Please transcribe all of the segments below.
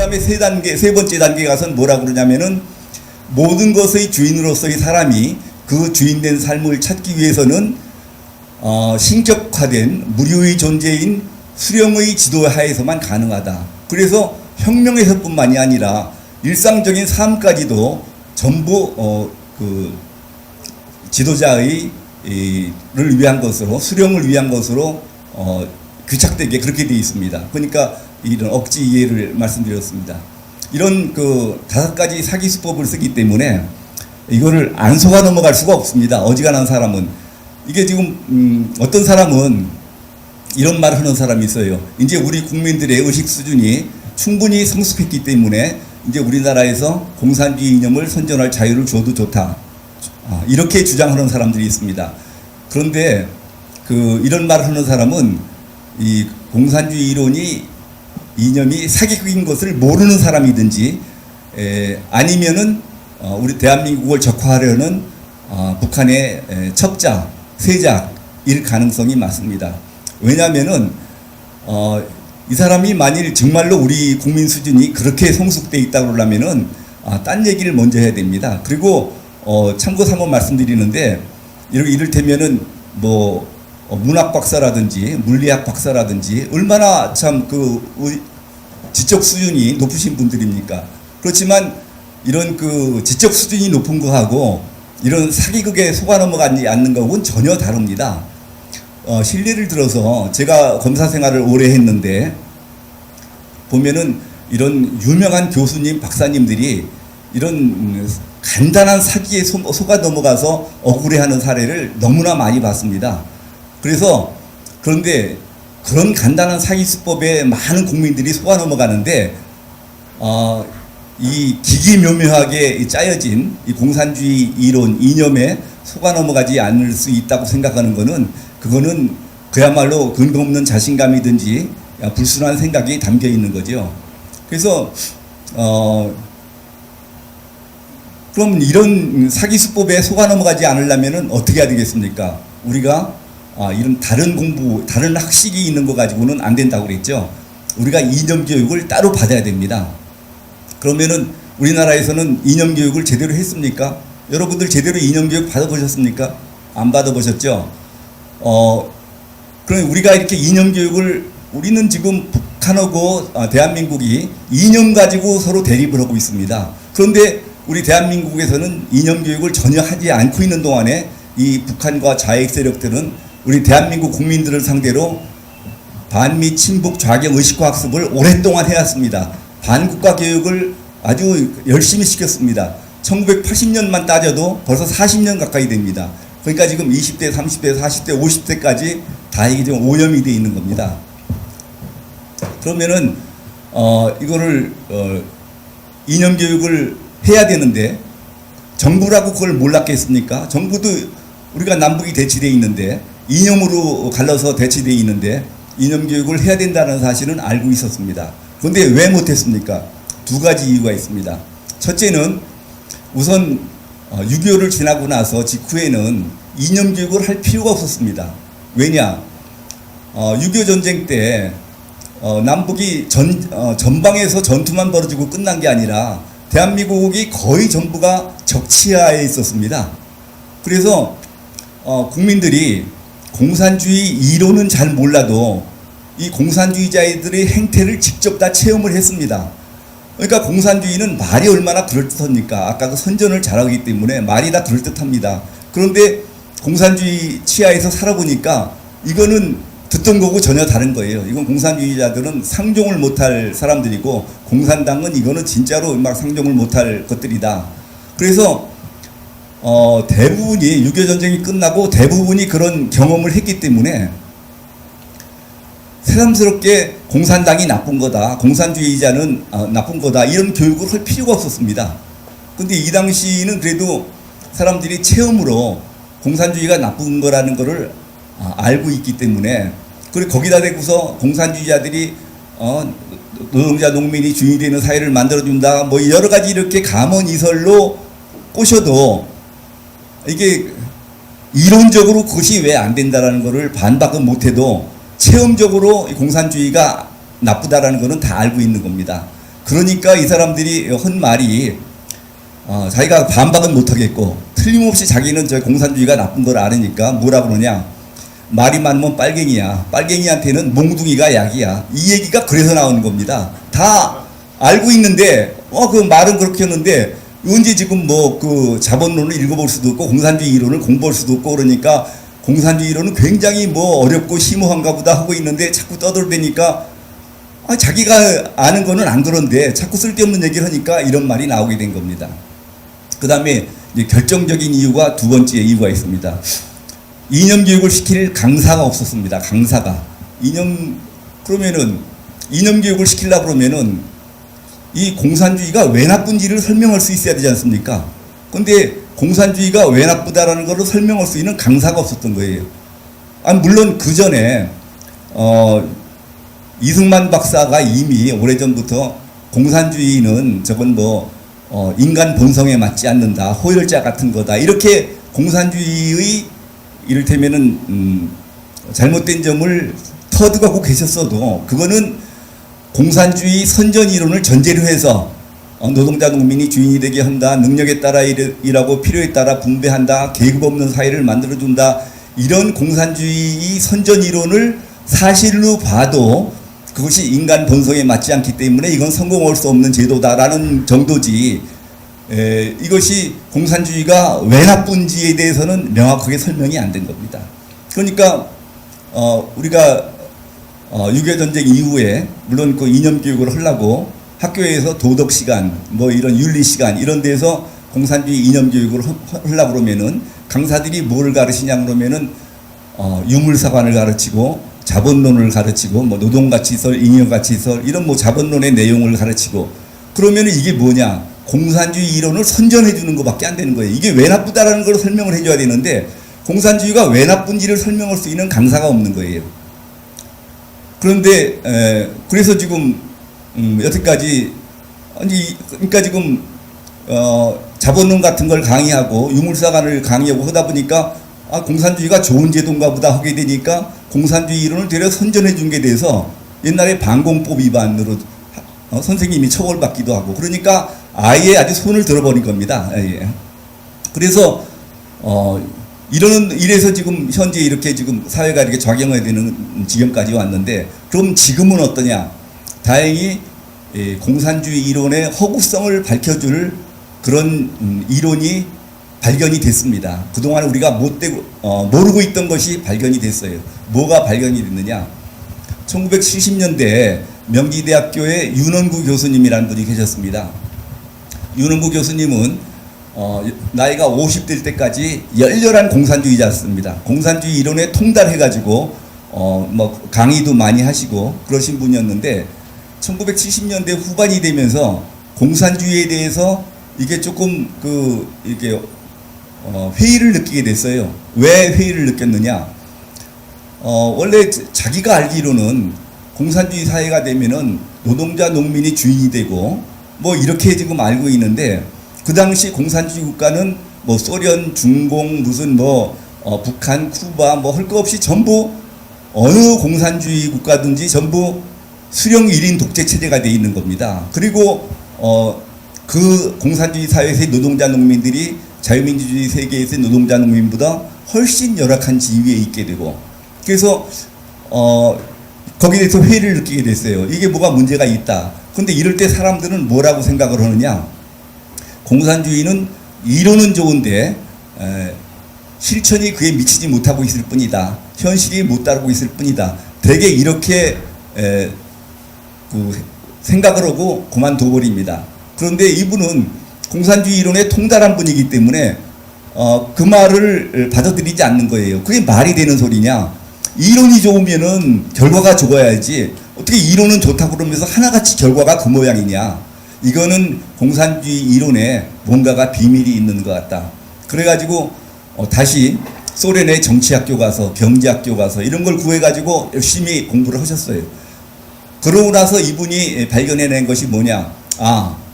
다음에 세 번째 단계 가서는 뭐라 그러냐면은 모든 것의 주인으로서의 사람이 그 주인된 삶을 찾기 위해서는 신격화된 무료의 존재인 수령의 지도하에서만 가능하다. 그래서 혁명에서뿐만이 아니라 일상적인 삶까지도 전부 그 지도자의 를 위한 것으로, 수령을 위한 것으로 규착되게 그렇게 되어 있습니다. 그러니까 이런 억지 이해를 말씀드렸습니다. 이런 그 5가지 사기 수법을 쓰기 때문에 이거를 안 속아 넘어갈 수가 없습니다. 어지간한 사람은. 이게 지금 어떤 사람은 이런 말을 하는 사람이 있어요. 이제 우리 국민들의 의식 수준이 충분히 성숙했기 때문에 이제 우리나라에서 공산주의 이념을 선전할 자유를 줘도 좋다. 이렇게 주장하는 사람들이 있습니다. 그런데 이런 말을 하는 사람은 이 공산주의 이념이 사기극인 것을 모르는 사람이든지 아니면은 우리 대한민국을 적화하려는 북한의 첩자, 세작일 가능성이 많습니다. 왜냐하면은 이 사람이 만일 정말로 우리 국민 수준이 그렇게 성숙돼 있다고 그러면은 딴 얘기를 먼저 해야 됩니다. 그리고 참고 삼아 말씀드리는데 이를테면은 뭐 문학 박사라든지 물리학 박사라든지 얼마나 참 지적 수준이 높으신 분들입니까? 그렇지만 이런 지적 수준이 높은 거하고 이런 사기극에 속아 넘어가지 않는 것은 전혀 다릅니다. 실례를 들어서 제가 검사 생활을 오래 했는데 보면은 이런 유명한 교수님, 박사님들이 이런 간단한 사기에 속아 넘어가서 억울해하는 사례를 너무나 많이 봤습니다. 그런데 그런 간단한 사기 수법에 많은 국민들이 속아 넘어가는데 이 기기묘묘하게 짜여진 이 공산주의 이론, 이념에 속아 넘어가지 않을 수 있다고 생각하는 그거는 그야말로 근거 없는 자신감이든지 불순한 생각이 담겨 있는 거죠. 그래서 그럼 이런 사기 수법에 속아 넘어가지 않으려면 어떻게 해야 되겠습니까? 우리가 이런 다른 학식이 있는 거 가지고는 안 된다고 그랬죠. 우리가 이념 교육을 따로 받아야 됩니다. 그러면은 우리나라에서는 이념 교육을 제대로 했습니까? 여러분들 제대로 이념 교육 받아보셨습니까? 안 받아보셨죠? 그럼 우리가 이렇게 이념 교육을 우리는 지금 북한하고 대한민국이 이념 가지고 서로 대립을 하고 있습니다. 그런데 우리 대한민국에서는 이념 교육을 전혀 하지 않고 있는 동안에 이 북한과 좌익 세력들은 우리 대한민국 국민들을 상대로 반미 친북 좌경 의식화 학습을 오랫동안 해왔습니다. 반국가 교육을 아주 열심히 시켰습니다. 1980년만 따져도 벌써 40년 가까이 됩니다. 그러니까 지금 20대, 30대, 40대, 50대까지 다 이게 지금 오염이 되어 있는 겁니다. 그러면은 이거를 이념 교육을 해야 되는데 정부라고 그걸 몰랐겠습니까? 정부도 우리가 남북이 대치되어 있는데 이념으로 갈라서 대치되어 있는데 이념 교육을 해야 된다는 사실은 알고 있었습니다. 그런데 왜 못했습니까? 2가지 이유가 있습니다. 첫째는 우선 6.25를 지나고 나서 직후에는 이념 교육을 할 필요가 없었습니다. 왜냐? 6.25 전쟁 때 남북이 전방에서 전투만 벌어지고 끝난 게 아니라 대한민국이 거의 전부가 적치하에 있었습니다. 그래서 국민들이 공산주의 이론은 잘 몰라도 이 공산주의자들의 행태를 직접 다 체험을 했습니다. 그러니까 공산주의는 말이 얼마나 그럴듯합니까? 아까 선전을 잘하기 때문에 말이 다 그럴듯합니다. 그런데 공산주의 치하에서 살아보니까 이거는 듣던 거고 전혀 다른 거예요. 이건 공산주의자들은 상종을 못할 사람들이고 공산당은 이거는 진짜로 막 상종을 못할 것들이다. 그래서 대부분이 6.25 전쟁이 끝나고 대부분이 그런 경험을 했기 때문에 새삼스럽게 공산당이 나쁜 거다, 공산주의자는 나쁜 거다, 이런 교육을 할 필요가 없었습니다. 근데 이 당시는 그래도 사람들이 체험으로 공산주의가 나쁜 거라는 거를 알고 있기 때문에, 그리고 거기다 대고서 공산주의자들이 노동자 농민이 주인이 되는 사회를 만들어준다, 뭐 여러 가지 이렇게 감언이설로 꼬셔도 이게 이론적으로 그것이 왜 안 된다라는 거를 반박은 못해도 체험적으로 공산주의가 나쁘다라는 거는 다 알고 있는 겁니다. 그러니까 이 사람들이 한 말이 자기가 반박은 못하겠고 틀림없이 자기는 저 공산주의가 나쁜 걸 아니까 뭐라 그러냐, 말이 많으면 빨갱이야, 빨갱이한테는 몽둥이가 약이야, 이 얘기가 그래서 나오는 겁니다. 다 알고 있는데 그 말은 그렇게 했는데 언제 지금 뭐 그 자본론을 읽어볼 수도 없고 공산주의 이론을 공부할 수도 없고 그러니까 공산주의 이론은 굉장히 뭐 어렵고 심오한가 보다 하고 있는데 자꾸 떠들어대니까 자기가 아는 거는 안 그런데 자꾸 쓸데없는 얘기를 하니까 이런 말이 나오게 된 겁니다. 그 다음에 결정적인 이유가 두 번째 이유가 있습니다. 이념 교육을 시킬 강사가 없었습니다. 강사가. 그러면은 이념 교육을 시키려고 그러면은 이 공산주의가 왜 나쁜지를 설명할 수 있어야 되지 않습니까? 근데 공산주의가 왜 나쁘다라는 것을 설명할 수 있는 강사가 없었던 거예요. 물론 그 전에 이승만 박사가 이미 오래전부터 공산주의는 저건 인간 본성에 맞지 않는다, 호열자 같은 거다, 이렇게 공산주의의 이를테면은 잘못된 점을 터득하고 계셨어도 그거는 공산주의 선전 이론을 전제로 해서 노동자 농민이 주인이 되게 한다, 능력에 따라 일하고 필요에 따라 분배한다, 계급 없는 사회를 만들어준다, 이런 공산주의 선전 이론을 사실로 봐도 그것이 인간 본성에 맞지 않기 때문에 이건 성공할 수 없는 제도다라는 정도지, 이것이 공산주의가 왜 나쁜지에 대해서는 명확하게 설명이 안 된 겁니다. 그러니까 우리가 6.25 전쟁 이후에 물론 그 이념 교육을 하려고 학교에서 도덕 시간, 뭐 이런 윤리 시간 이런 데서 공산주의 이념 교육을 하려고 그러면은 강사들이 뭘 가르치냐 그러면은 유물사관을 가르치고 자본론을 가르치고 뭐 노동가치설, 잉여가치설 이런 뭐 자본론의 내용을 가르치고, 그러면은 이게 뭐냐, 공산주의 이론을 선전해 주는 것밖에 안 되는 거예요. 이게 왜 나쁘다라는 걸 설명을 해줘야 되는데 공산주의가 왜 나쁜지를 설명할 수 있는 강사가 없는 거예요. 그런데 그래서 지금 여태까지 그러니까 지금 자본론 같은 걸 강의하고 유물사관을 강의하고 하다 보니까 공산주의가 좋은 제도인가 보다 하게 되니까 공산주의 이론을 되려 선전해 준 게 돼서 옛날에 방공법 위반으로 선생님이 처벌받기도 하고 그러니까 아예 아주 손을 들어버린 겁니다. 예. 그래서 이래서 지금 현재 이렇게 지금 사회가 이렇게 작용해야 되는 지경까지 왔는데, 그럼 지금은 어떠냐? 다행히 공산주의 이론의 허구성을 밝혀줄 그런 이론이 발견이 됐습니다. 그동안 우리가 모르고 있던 것이 발견이 됐어요. 뭐가 발견이 됐느냐? 1970년대에 명지대학교에 윤원구 교수님이라는 분이 계셨습니다. 윤원구 교수님은 나이가 50될 때까지 열렬한 공산주의자였습니다. 공산주의 이론에 통달해가지고 뭐 강의도 많이 하시고 그러신 분이었는데 1970년대 후반이 되면서 공산주의에 대해서 이게 조금 이게 회의를 느끼게 됐어요. 왜 회의를 느꼈느냐? 원래 자기가 알기로는 공산주의 사회가 되면은 노동자 농민이 주인이 되고 뭐 이렇게 지금 알고 있는데, 그 당시 공산주의 국가는 뭐 소련, 중공, 무슨 북한, 쿠바 뭐 할 거 없이 전부 어느 공산주의 국가든지 전부 수령 1인 독재 체제가 돼 있는 겁니다. 그리고 그 공산주의 사회에서의 노동자 농민들이 자유민주주의 세계에서의 노동자 농민보다 훨씬 열악한 지위에 있게 되고, 그래서 거기에 대해서 회의를 느끼게 됐어요. 이게 뭐가 문제가 있다. 근데 이럴 때 사람들은 뭐라고 생각을 하느냐? 공산주의는 이론은 좋은데 실천이 그에 미치지 못하고 있을 뿐이다. 현실이 못 따르고 있을 뿐이다. 되게 이렇게 생각을 하고 그만둬버립니다. 그런데 이분은 공산주의 이론에 통달한 분이기 때문에 그 말을 받아들이지 않는 거예요. 그게 말이 되는 소리냐? 이론이 좋으면은 결과가 좋아야지. 어떻게 이론은 좋다고 그러면서 하나같이 결과가 그 모양이냐? 이거는 공산주의 이론에 뭔가가 비밀이 있는 것 같다. 그래가지고 다시 소련의 정치학교 가서 경제학교 가서 이런 걸 구해가지고 열심히 공부를 하셨어요. 그러고 나서 이분이 발견해낸 것이 뭐냐?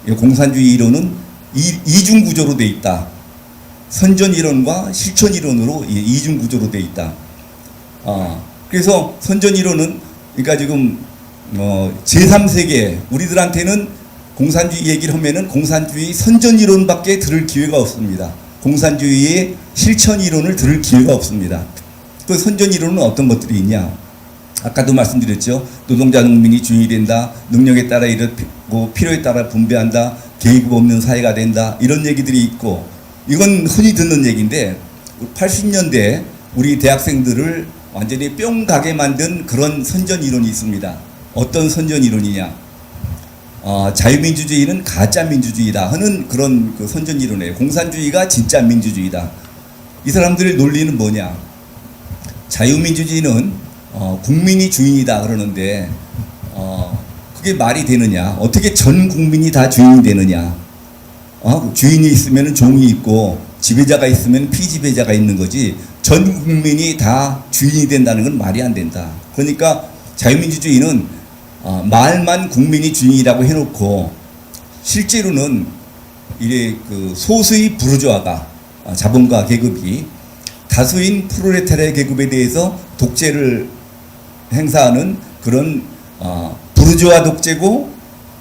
이 공산주의 이론은 이중 구조로 돼 있다. 선전 이론과 실천 이론으로 이중 구조로 돼 있다. 그래서 선전 이론은 그러니까 지금 제3세계 우리들한테는 공산주의 얘기를 하면은 공산주의 선전 이론밖에 들을 기회가 없습니다. 공산주의의 실천 이론을 들을 기회가 없습니다. 그 선전 이론은 어떤 것들이 있냐? 아까도 말씀드렸죠. 노동자 농민이 주인이 된다. 능력에 따라 이르고 필요에 따라 분배한다. 계급 없는 사회가 된다. 이런 얘기들이 있고, 이건 흔히 듣는 얘기인데 80년대 우리 대학생들을 완전히 뿅 가게 만든 그런 선전 이론이 있습니다. 어떤 선전 이론이냐? 자유민주주의는 가짜 민주주의다 하는 그런 그 선전 이론이에요. 공산주의가 진짜 민주주의다. 이 사람들의 논리는 뭐냐? 자유민주주의는 국민이 주인이다 그러는데 그게 말이 되느냐? 어떻게 전 국민이 다 주인이 되느냐? 주인이 있으면 종이 있고 지배자가 있으면 피지배자가 있는 거지 전 국민이 다 주인이 된다는 건 말이 안 된다. 그러니까 자유민주주의는 말만 국민이 주인이라고 해놓고 실제로는 이게 그 소수의 부르주아가 자본가 계급이 다수인 프롤레타리아 계급에 대해서 독재를 행사하는 그런 부르주아 독재고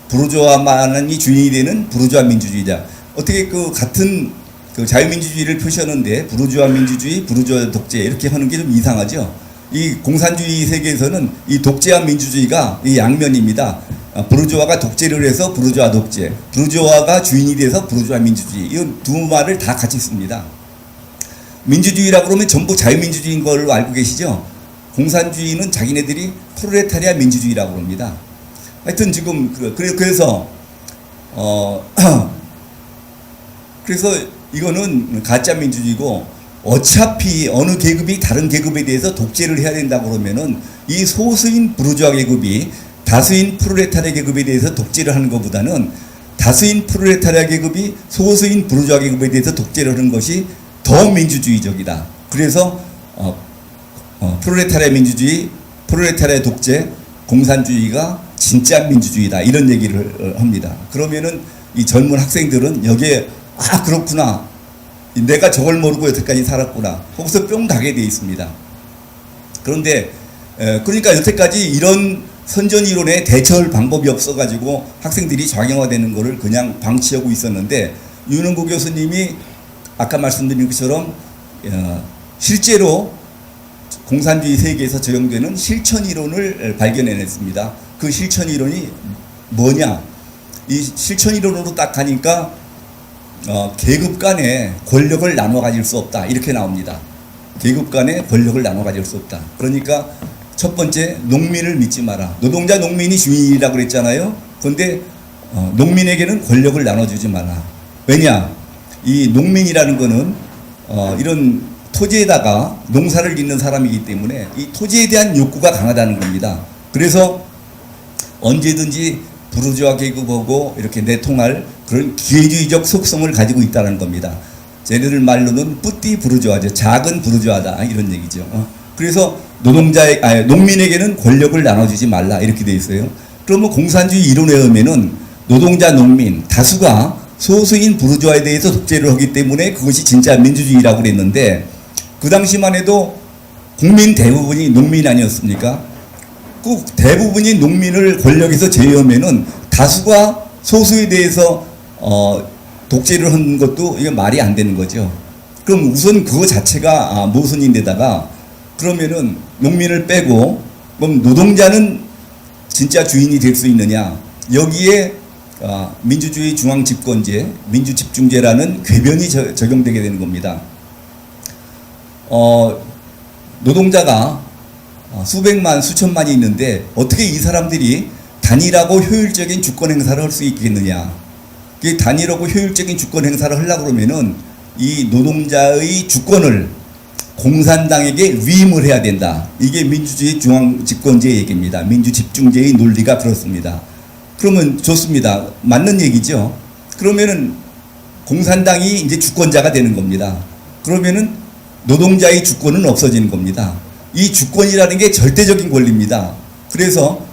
부르주아만이 주인이 되는 부르주아 민주주의자. 어떻게 그 같은 그 자유민주주의를 표시하는데 부르주아 민주주의, 부르주아 독재 이렇게 하는 게 좀 이상하죠. 이 공산주의 세계에서는 이 독재와 민주주의가 이 양면입니다. 부르주아가 독재를 해서 부르주아 독재, 부르주아가 주인이 돼서 부르주아 민주주의. 이 두 말을 다 같이 씁니다. 민주주의라고 그러면 전부 자유민주주의인 걸로 알고 계시죠? 공산주의는 자기네들이 프롤레타리아 민주주의라고 합니다. 하여튼 지금 그래서 그래서 이거는 가짜 민주주의고 어차피 어느 계급이 다른 계급에 대해서 독재를 해야 된다고 그러면은 이 소수인 부르주아 계급이 다수인 프롤레타리아 계급에 대해서 독재를 하는 것보다는 다수인 프롤레타리아 계급이 소수인 부르주아 계급에 대해서 독재를 하는 것이 더 민주주의적이다. 그래서 프롤레타리아 민주주의, 프롤레타리아 독재, 공산주의가 진짜 민주주의다. 이런 얘기를 합니다. 그러면은 이 젊은 학생들은 여기에 그렇구나. 내가 저걸 모르고 여태까지 살았구나. 거기서 뿅 가게 돼 있습니다. 그런데 그러니까 여태까지 이런 선전 이론에 대처할 방법이 없어가지고 학생들이 좌경화되는 거를 그냥 방치하고 있었는데 윤은구 교수님이 아까 말씀드린 것처럼 실제로 공산주의 세계에서 적용되는 실천 이론을 발견해냈습니다. 그 실천 이론이 뭐냐? 이 실천 이론으로 딱 가니까 계급 간에 권력을 나눠 가질 수 없다. 이렇게 나옵니다. 계급 간에 권력을 나눠 가질 수 없다. 그러니까 첫 번째, 농민을 믿지 마라. 노동자 농민이 주인이라고 그랬잖아요. 그런데 농민에게는 권력을 나눠주지 마라. 왜냐? 이 농민이라는 거는 이런 토지에다가 농사를 짓는 사람이기 때문에 이 토지에 대한 욕구가 강하다는 겁니다. 그래서 언제든지 부르주아 계급하고 이렇게 내통할 그런 기회주의적 속성을 가지고 있다는 겁니다. 쟤네들 말로는 뿌띠 부르주아죠. 작은 부르주아다. 이런 얘기죠. 그래서 농민에게는 권력을 나눠주지 말라. 이렇게 돼 있어요. 그러면 공산주의 이론에 의하면은 노동자 농민 다수가 소수인 부르주아에 대해서 독재를 하기 때문에 그것이 진짜 민주주의라고 그랬는데 그 당시만 해도 국민 대부분이 농민 아니었습니까? 그 대부분이 농민을 권력에서 제외하면은 다수가 소수에 대해서 독재를 한 것도 이게 말이 안 되는 거죠. 그럼 우선 그거 자체가 모순인데다가 그러면은 농민을 빼고 그럼 노동자는 진짜 주인이 될 수 있느냐? 여기에 민주주의 중앙집권제, 민주집중제라는 궤변이 적용되게 되는 겁니다. 노동자가 수백만, 수천만이 있는데 어떻게 이 사람들이 단일하고 효율적인 주권 행사를 할 수 있겠느냐? 이 단일하고 효율적인 주권 행사를 하려고 그러면은 이 노동자의 주권을 공산당에게 위임을 해야 된다. 이게 민주주의 중앙집권제의 얘기입니다. 민주집중제의 논리가 그렇습니다. 그러면 좋습니다. 맞는 얘기죠. 그러면은 공산당이 이제 주권자가 되는 겁니다. 그러면은 노동자의 주권은 없어지는 겁니다. 이 주권이라는 게 절대적인 권리입니다. 그래서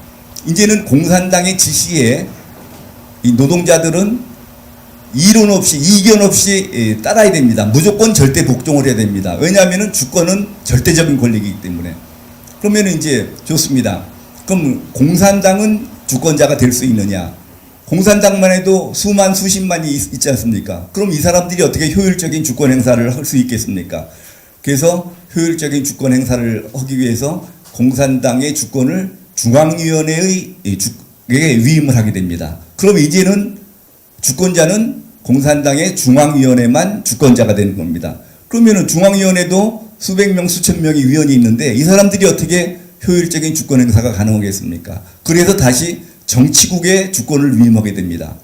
이제는 공산당의 지시에 이 노동자들은 이론 없이 이견 없이 따라야 됩니다. 무조건 절대 복종을 해야 됩니다. 왜냐하면 주권은 절대적인 권리이기 때문에. 그러면 이제 좋습니다. 그럼 공산당은 주권자가 될 수 있느냐? 공산당만 해도 수만 수십만이 있지 않습니까? 그럼 이 사람들이 어떻게 효율적인 주권 행사를 할 수 있겠습니까? 그래서 효율적인 주권 행사를 하기 위해서 공산당의 주권을 중앙위원회의 에게 위임을 하게 됩니다. 그럼 이제는 주권자는 공산당의 중앙위원회만 주권자가 되는 겁니다. 그러면은 중앙위원회도 수백 명, 수천 명의 위원이 있는데 이 사람들이 어떻게 효율적인 주권 행사가 가능하겠습니까? 그래서 다시 정치국의 주권을 위임하게 됩니다.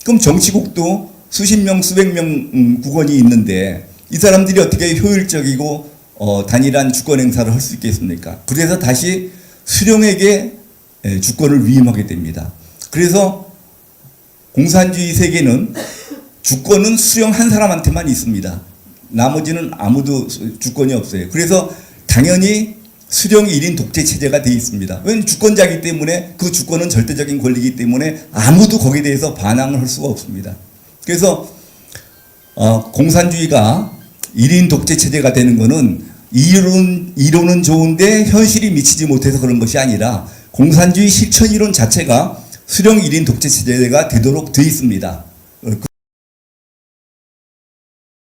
그럼 정치국도 수십 명, 수백 명 국원이 있는데 이 사람들이 어떻게 효율적이고 단일한 주권 행사를 할 수 있겠습니까? 그래서 다시 수령에게 주권을 위임하게 됩니다. 그래서 공산주의 세계는 주권은 수령 한 사람한테만 있습니다. 나머지는 아무도 주권이 없어요. 그래서 당연히 수령 1인 독재 체제가 되어 있습니다. 왜냐하면 주권자이기 때문에 그 주권은 절대적인 권리이기 때문에 아무도 거기에 대해서 반항을 할 수가 없습니다. 그래서 공산주의가 1인 독재 체제가 되는 것은 이론은 좋은데 현실이 미치지 못해서 그런 것이 아니라 공산주의 실천 이론 자체가 수령 1인 독재 체제가 되도록 되어 있습니다.